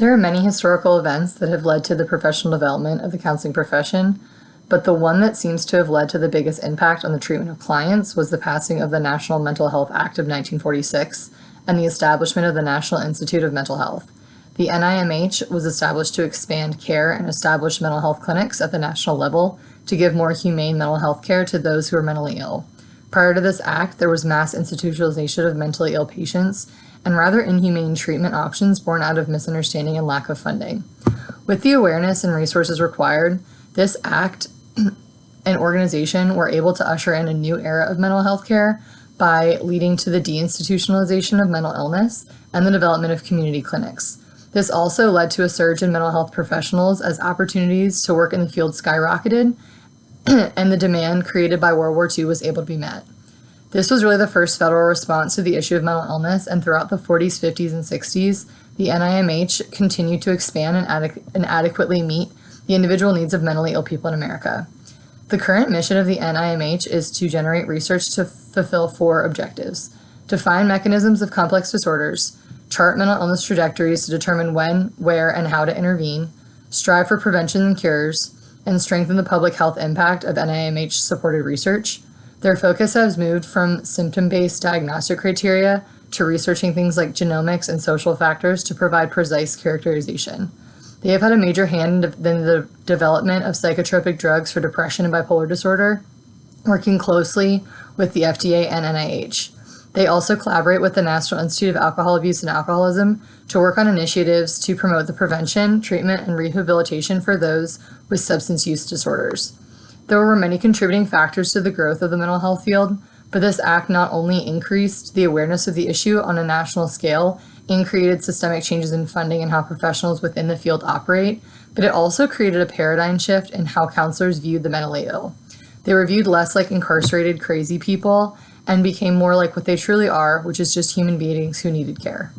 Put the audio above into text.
There are many historical events that have led to the professional development of the counseling profession, but the one that seems to have led to the biggest impact on the treatment of clients was the passing of the National Mental Health Act of 1946 and the establishment of the National Institute of Mental Health. The NIMH was established to expand care and establish mental health clinics at the national level to give more humane mental health care to those who are mentally ill. Prior to this act, there was mass institutionalization of mentally ill patients and rather inhumane treatment options born out of misunderstanding and lack of funding. With the awareness and resources required, this act and organization were able to usher in a new era of mental health care by leading to the deinstitutionalization of mental illness and the development of community clinics. This also led to a surge in mental health professionals as opportunities to work in the field skyrocketed and the demand created by World War II was able to be met. This was really the first federal response to the issue of mental illness, and throughout the 40s, 50s, and 60s, the NIMH continued to expand and adequately meet the individual needs of mentally ill people in America. The current mission of the NIMH is to generate research to fulfill 4 objectives: define mechanisms of complex disorders, chart mental illness trajectories to determine when, where, and how to intervene, strive for prevention and cures, and strengthen the public health impact of NIMH-supported research. Their focus has moved from symptom-based diagnostic criteria to researching things like genomics and social factors to provide precise characterization. They have had a major hand in the development of psychotropic drugs for depression and bipolar disorder, working closely with the FDA and NIH. They also collaborate with the National Institute of Alcohol Abuse and Alcoholism to work on initiatives to promote the prevention, treatment, and rehabilitation for those with substance use disorders. There were many contributing factors to the growth of the mental health field, but this act not only increased the awareness of the issue on a national scale and created systemic changes in funding and how professionals within the field operate, but it also created a paradigm shift in how counselors viewed the mentally ill. They were viewed less like incarcerated, crazy people and became more like what they truly are, which is just human beings who needed care.